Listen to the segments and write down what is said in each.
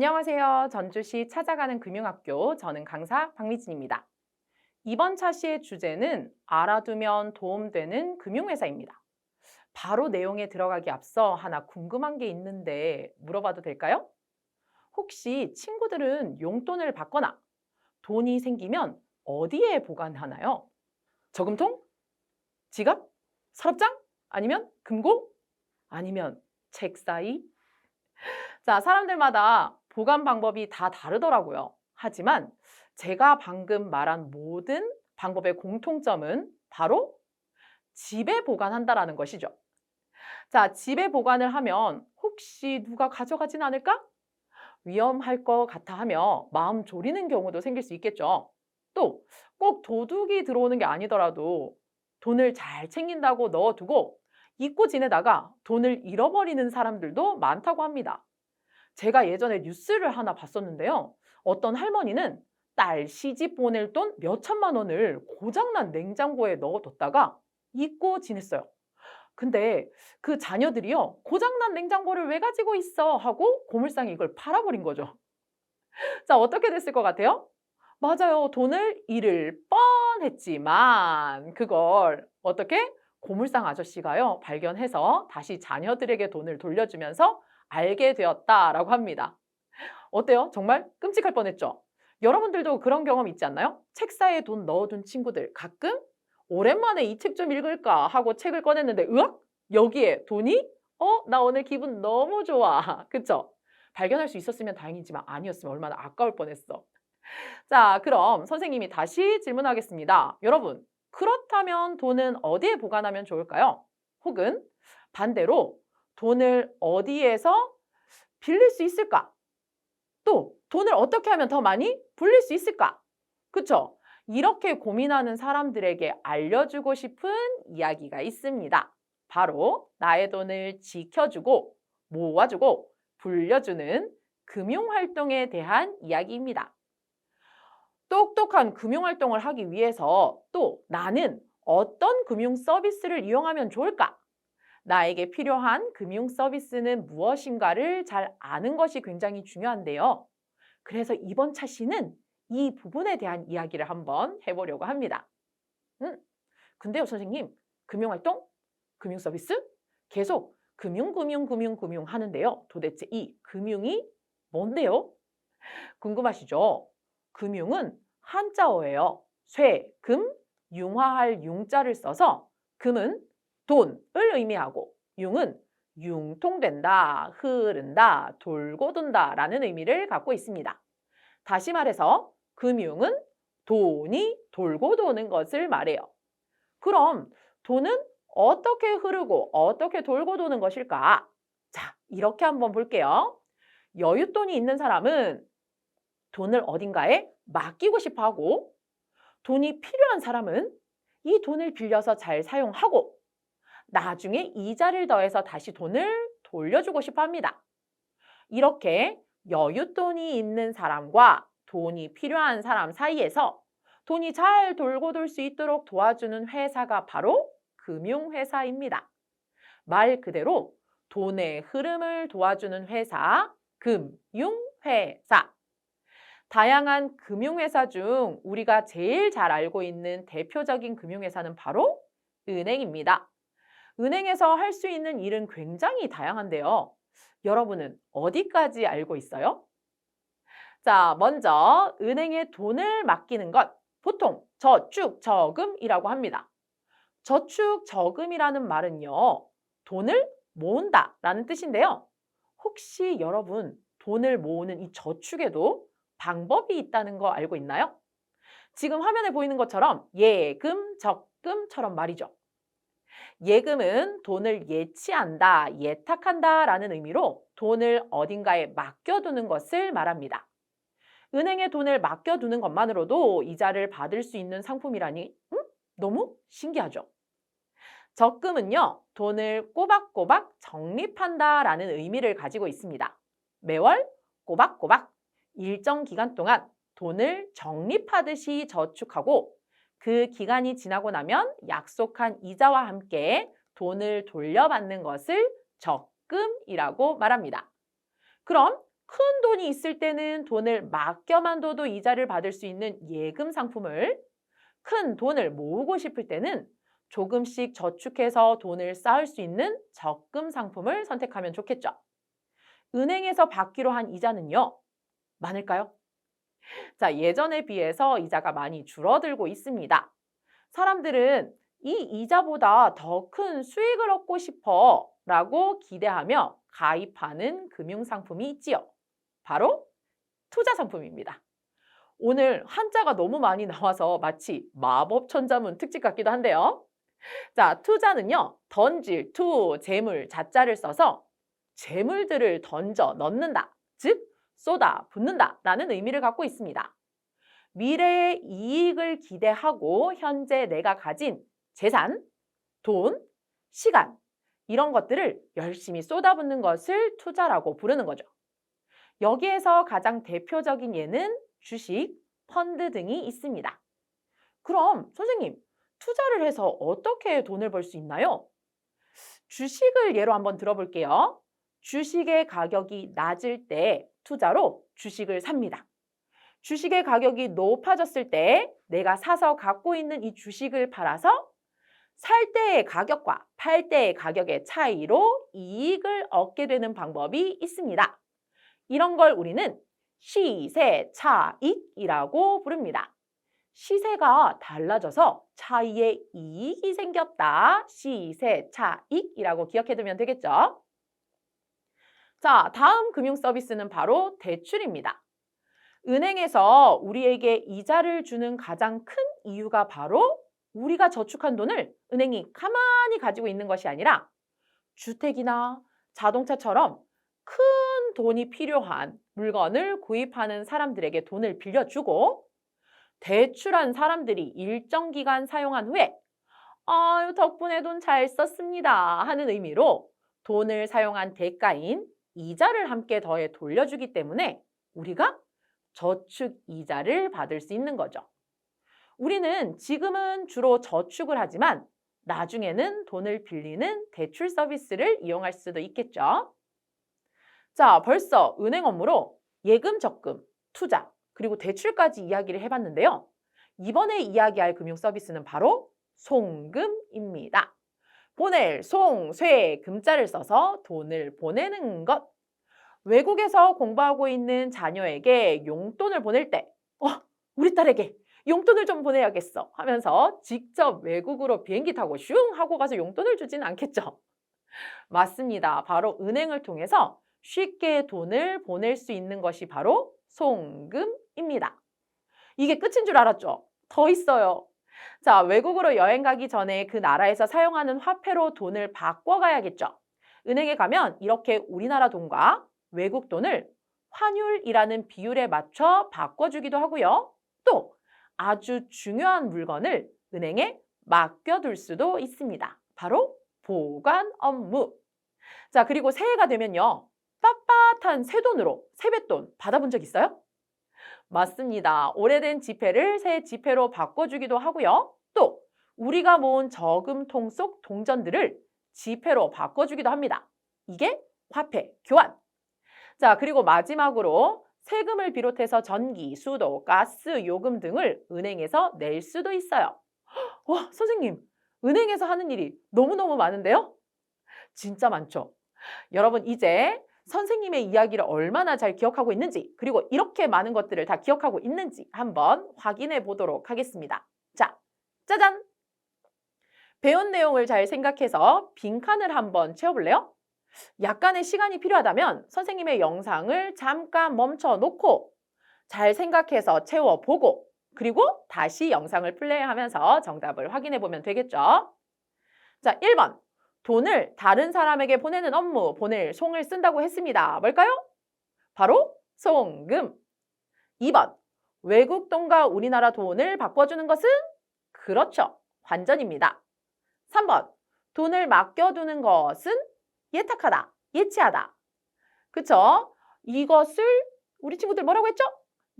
안녕하세요. 전주시 찾아가는 금융학교, 저는 강사 박미진입니다. 이번 차시의 주제는 알아두면 도움되는 금융회사입니다. 바로 내용에 들어가기 앞서 하나 궁금한 게 있는데 물어봐도 될까요? 혹시 친구들은 용돈을 받거나 돈이 생기면 어디에 보관하나요? 저금통? 지갑? 서랍장? 아니면 금고? 아니면 책 사이? 자, 사람들마다 보관 방법이 다 다르더라고요. 하지만 제가 방금 말한 모든 방법의 공통점은 바로 집에 보관한다라는 것이죠. 자, 집에 보관을 하면 혹시 누가 가져가진 않을까? 위험할 것 같아 하며 마음 졸이는 경우도 생길 수 있겠죠. 또 꼭 도둑이 들어오는 게 아니더라도 돈을 잘 챙긴다고 넣어두고 잊고 지내다가 돈을 잃어버리는 사람들도 많다고 합니다. 제가 예전에 뉴스를 하나 봤었는데요. 어떤 할머니는 딸 시집 보낼 돈 몇 천만 원을 고장난 냉장고에 넣어뒀다가 잊고 지냈어요. 근데 그 자녀들이요, 고장난 냉장고를 왜 가지고 있어? 하고 고물상에 이걸 팔아버린 거죠. 자, 어떻게 됐을 것 같아요? 맞아요. 돈을 잃을 뻔했지만 그걸 어떻게? 고물상 아저씨가요, 발견해서 다시 자녀들에게 돈을 돌려주면서 알게 되었다라고 합니다. 어때요? 정말 끔찍할 뻔했죠? 여러분들도 그런 경험 있지 않나요? 책사에 돈 넣어둔 친구들 가끔 오랜만에 이 책 좀 읽을까 하고 책을 꺼냈는데 으악? 여기에 돈이? 나 오늘 기분 너무 좋아. 그쵸? 발견할 수 있었으면 다행이지만 아니었으면 얼마나 아까울 뻔했어. 자, 그럼 선생님이 다시 질문하겠습니다. 여러분, 그렇다면 돈은 어디에 보관하면 좋을까요? 혹은 반대로 돈을 어디에서 빌릴 수 있을까? 또 돈을 어떻게 하면 더 많이 불릴 수 있을까? 그쵸? 이렇게 고민하는 사람들에게 알려주고 싶은 이야기가 있습니다. 바로 나의 돈을 지켜주고 모아주고 불려주는 금융활동에 대한 이야기입니다. 똑똑한 금융활동을 하기 위해서 또 나는 어떤 금융 서비스를 이용하면 좋을까? 나에게 필요한 금융 서비스는 무엇인가를 잘 아는 것이 굉장히 중요한데요. 그래서 이번 차시는 이 부분에 대한 이야기를 한번 해보려고 합니다. 근데요, 선생님, 금융활동? 금융 서비스? 계속 금융 하는데요. 도대체 이 금융이 뭔데요? 궁금하시죠? 금융은 한자어예요. 쇠, 금, 융화할 융자를 써서 금은 돈을 의미하고 융은 융통된다, 흐른다, 돌고 돈다 라는 의미를 갖고 있습니다. 다시 말해서 금융은 돈이 돌고 도는 것을 말해요. 그럼 돈은 어떻게 흐르고 어떻게 돌고 도는 것일까? 자, 이렇게 한번 볼게요. 여윳돈이 있는 사람은 돈을 어딘가에 맡기고 싶어 하고 돈이 필요한 사람은 이 돈을 빌려서 잘 사용하고 나중에 이자를 더해서 다시 돈을 돌려주고 싶어 합니다. 이렇게 여윳돈이 있는 사람과 돈이 필요한 사람 사이에서 돈이 잘 돌고 돌 수 있도록 도와주는 회사가 바로 금융회사입니다. 말 그대로 돈의 흐름을 도와주는 회사, 금융회사. 다양한 금융회사 중 우리가 제일 잘 알고 있는 대표적인 금융회사는 바로 은행입니다. 은행에서 할 수 있는 일은 굉장히 다양한데요. 여러분은 어디까지 알고 있어요? 자, 먼저 은행에 돈을 맡기는 것, 보통 저축, 저금이라고 합니다. 저축, 저금이라는 말은요, 돈을 모은다라는 뜻인데요. 혹시 여러분 돈을 모으는 이 저축에도 방법이 있다는 거 알고 있나요? 지금 화면에 보이는 것처럼 예금, 적금처럼 말이죠. 예금은 돈을 예치한다, 예탁한다 라는 의미로 돈을 어딘가에 맡겨두는 것을 말합니다. 은행에 돈을 맡겨두는 것만으로도 이자를 받을 수 있는 상품이라니 너무 신기하죠? 적금은요, 돈을 꼬박꼬박 적립한다 라는 의미를 가지고 있습니다. 매월 꼬박꼬박 일정 기간 동안 돈을 적립하듯이 저축하고 그 기간이 지나고 나면 약속한 이자와 함께 돈을 돌려받는 것을 적금이라고 말합니다. 그럼 큰 돈이 있을 때는 돈을 맡겨만 둬도 이자를 받을 수 있는 예금 상품을, 큰 돈을 모으고 싶을 때는 조금씩 저축해서 돈을 쌓을 수 있는 적금 상품을 선택하면 좋겠죠. 은행에서 받기로 한 이자는요, 많을까요? 자, 예전에 비해서 이자가 많이 줄어들고 있습니다. 사람들은 이 이자보다 더 큰 수익을 얻고 싶어 라고 기대하며 가입하는 금융상품이 있지요. 바로 투자 상품입니다. 오늘 한자가 너무 많이 나와서 마치 마법천자문 특집 같기도 한데요. 자, 투자는요, 던질, 투, 재물, 자자를 써서 재물들을 던져 넣는다, 즉 쏟아 붓는다 라는 의미를 갖고 있습니다. 미래의 이익을 기대하고 현재 내가 가진 재산, 돈, 시간 이런 것들을 열심히 쏟아붓는 것을 투자라고 부르는 거죠. 여기에서 가장 대표적인 예는 주식, 펀드 등이 있습니다. 그럼 선생님, 투자를 해서 어떻게 돈을 벌 수 있나요? 주식을 예로 한번 들어볼게요. 주식의 가격이 낮을 때 투자로 주식을 삽니다. 주식의 가격이 높아졌을 때 내가 사서 갖고 있는 이 주식을 팔아서 살 때의 가격과 팔 때의 가격의 차이로 이익을 얻게 되는 방법이 있습니다. 이런 걸 우리는 시세 차익이라고 부릅니다. 시세가 달라져서 차이에 이익이 생겼다. 시세 차익이라고 기억해두면 되겠죠? 자, 다음 금융 서비스는 바로 대출입니다. 은행에서 우리에게 이자를 주는 가장 큰 이유가 바로 우리가 저축한 돈을 은행이 가만히 가지고 있는 것이 아니라 주택이나 자동차처럼 큰 돈이 필요한 물건을 구입하는 사람들에게 돈을 빌려주고 대출한 사람들이 일정 기간 사용한 후에 아유, 덕분에 돈 잘 썼습니다 하는 의미로 돈을 사용한 대가인 이자를 함께 더해 돌려주기 때문에 우리가 저축 이자를 받을 수 있는 거죠. 우리는 지금은 주로 저축을 하지만 나중에는 돈을 빌리는 대출 서비스를 이용할 수도 있겠죠. 자, 벌써 은행 업무로 예금, 적금, 투자, 그리고 대출까지 이야기를 해봤는데요. 이번에 이야기할 금융 서비스는 바로 송금입니다. 보낼, 송, 쇠, 금자를 써서 돈을 보내는 것. 외국에서 공부하고 있는 자녀에게 용돈을 보낼 때 우리 딸에게 용돈을 좀 보내야겠어 하면서 직접 외국으로 비행기 타고 슝 하고 가서 용돈을 주지는 않겠죠. 맞습니다. 바로 은행을 통해서 쉽게 돈을 보낼 수 있는 것이 바로 송금입니다. 이게 끝인 줄 알았죠? 더 있어요. 자, 외국으로 여행 가기 전에 그 나라에서 사용하는 화폐로 돈을 바꿔가야겠죠. 은행에 가면 이렇게 우리나라 돈과 외국 돈을 환율이라는 비율에 맞춰 바꿔주기도 하고요. 또 아주 중요한 물건을 은행에 맡겨둘 수도 있습니다. 바로 보관 업무. 자, 그리고 새해가 되면요. 빳빳한 새돈으로 세뱃돈 받아본 적 있어요? 맞습니다. 오래된 지폐를 새 지폐로 바꿔주기도 하고요. 또 우리가 모은 저금통 속 동전들을 지폐로 바꿔주기도 합니다. 이게 화폐 교환. 자, 그리고 마지막으로 세금을 비롯해서 전기, 수도, 가스, 요금 등을 은행에서 낼 수도 있어요. 와, 선생님, 은행에서 하는 일이 너무너무 많은데요? 진짜 많죠? 여러분, 이제 선생님의 이야기를 얼마나 잘 기억하고 있는지, 그리고 이렇게 많은 것들을 다 기억하고 있는지 한번 확인해 보도록 하겠습니다. 자, 짜잔! 배운 내용을 잘 생각해서 빈칸을 한번 채워볼래요? 약간의 시간이 필요하다면 선생님의 영상을 잠깐 멈춰 놓고 잘 생각해서 채워보고 그리고 다시 영상을 플레이하면서 정답을 확인해 보면 되겠죠. 자, 1번. 돈을 다른 사람에게 보내는 업무, 보낼 송을 쓴다고 했습니다. 뭘까요? 바로 송금. 2번. 외국 돈과 우리나라 돈을 바꿔주는 것은? 그렇죠. 환전입니다. 3번. 돈을 맡겨두는 것은? 예탁하다, 예치하다. 그쵸? 이것을 우리 친구들 뭐라고 했죠?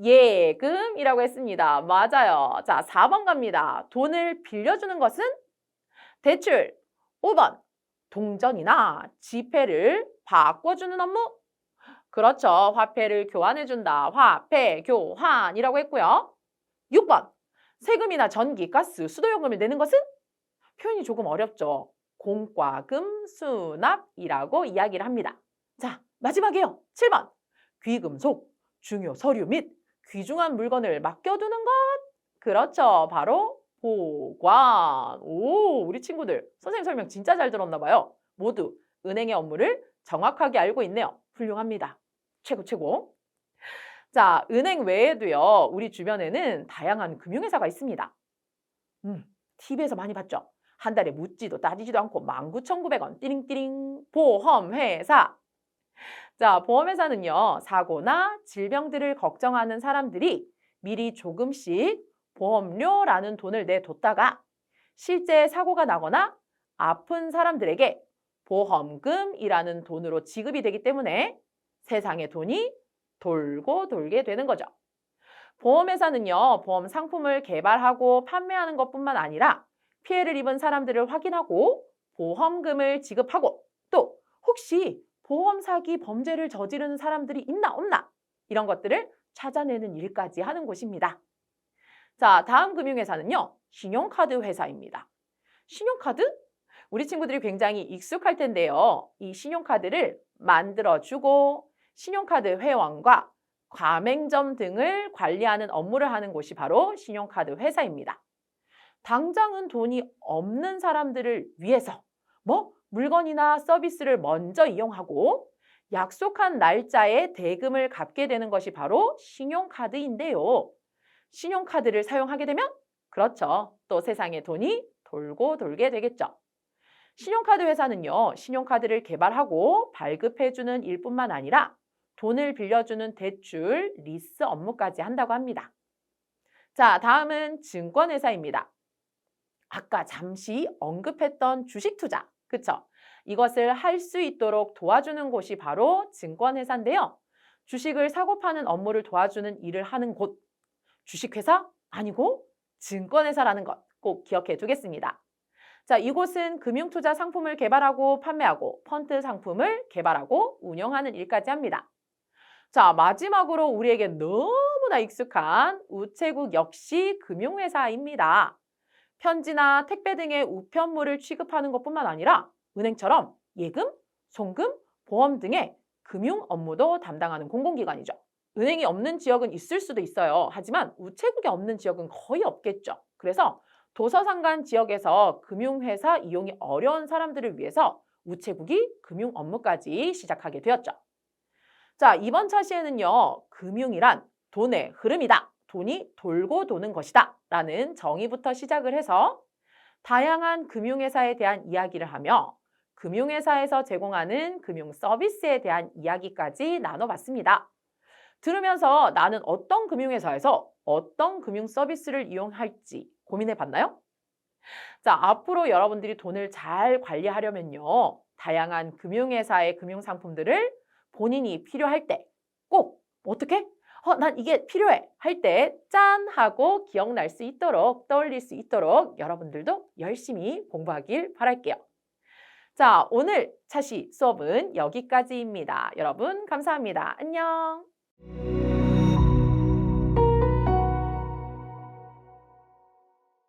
예금이라고 했습니다. 맞아요. 자, 4번 갑니다. 돈을 빌려주는 것은? 대출. 5번. 동전이나 지폐를 바꿔주는 업무? 그렇죠. 화폐를 교환해준다. 화폐 교환이라고 했고요. 6번. 세금이나 전기, 가스, 수도요금을 내는 것은? 표현이 조금 어렵죠. 공과금 수납이라고 이야기를 합니다. 자, 마지막이에요. 7번. 귀금속, 중요 서류 및 귀중한 물건을 맡겨두는 것. 그렇죠. 바로 보관. 오, 우리 친구들 선생님 설명 진짜 잘 들었나 봐요. 모두 은행의 업무를 정확하게 알고 있네요. 훌륭합니다. 최고 최고. 자, 은행 외에도요. 우리 주변에는 다양한 금융회사가 있습니다. TV에서 많이 봤죠? 한 달에 묻지도 따지지도 않고 19,900원 띠링띠링 보험회사. 자, 보험회사는요. 사고나 질병들을 걱정하는 사람들이 미리 조금씩 보험료라는 돈을 내뒀다가 실제 사고가 나거나 아픈 사람들에게 보험금이라는 돈으로 지급이 되기 때문에 세상의 돈이 돌고 돌게 되는 거죠. 보험회사는요, 보험 상품을 개발하고 판매하는 것뿐만 아니라 피해를 입은 사람들을 확인하고 보험금을 지급하고 또 혹시 보험 사기 범죄를 저지르는 사람들이 있나 없나 이런 것들을 찾아내는 일까지 하는 곳입니다. 자, 다음 금융회사는요, 신용카드 회사입니다. 신용카드? 우리 친구들이 굉장히 익숙할 텐데요. 이 신용카드를 만들어주고 신용카드 회원과 가맹점 등을 관리하는 업무를 하는 곳이 바로 신용카드 회사입니다. 당장은 돈이 없는 사람들을 위해서 물건이나 서비스를 먼저 이용하고 약속한 날짜에 대금을 갚게 되는 것이 바로 신용카드인데요. 신용카드를 사용하게 되면 그렇죠. 또 세상에 돈이 돌고 돌게 되겠죠. 신용카드 회사는요. 신용카드를 개발하고 발급해주는 일뿐만 아니라 돈을 빌려주는 대출, 리스 업무까지 한다고 합니다. 자, 다음은 증권회사입니다. 아까 잠시 언급했던 주식 투자, 그쵸? 이것을 할 수 있도록 도와주는 곳이 바로 증권회사인데요. 주식을 사고 파는 업무를 도와주는 일을 하는 곳, 주식회사 아니고 증권회사라는 것 꼭 기억해 두겠습니다. 자, 이곳은 금융투자 상품을 개발하고 판매하고 펀드 상품을 개발하고 운영하는 일까지 합니다. 자, 마지막으로 우리에게 너무나 익숙한 우체국 역시 금융회사입니다. 편지나 택배 등의 우편물을 취급하는 것뿐만 아니라 은행처럼 예금, 송금, 보험 등의 금융 업무도 담당하는 공공기관이죠. 은행이 없는 지역은 있을 수도 있어요. 하지만 우체국이 없는 지역은 거의 없겠죠. 그래서 도서상간 지역에서 금융회사 이용이 어려운 사람들을 위해서 우체국이 금융 업무까지 시작하게 되었죠. 자, 이번 차시에는요. 금융이란 돈의 흐름이다. 돈이 돌고 도는 것이다. 라는 정의부터 시작을 해서 다양한 금융회사에 대한 이야기를 하며 금융회사에서 제공하는 금융 서비스에 대한 이야기까지 나눠봤습니다. 들으면서 나는 어떤 금융회사에서 어떤 금융 서비스를 이용할지 고민해 봤나요? 자, 앞으로 여러분들이 돈을 잘 관리하려면요. 다양한 금융회사의 금융상품들을 본인이 필요할 때 꼭 어떻게? 난 이게 필요해 할 때 짠 하고 기억날 수 있도록 떠올릴 수 있도록 여러분들도 열심히 공부하길 바랄게요. 자, 오늘 차시 수업은 여기까지입니다. 여러분 감사합니다. 안녕.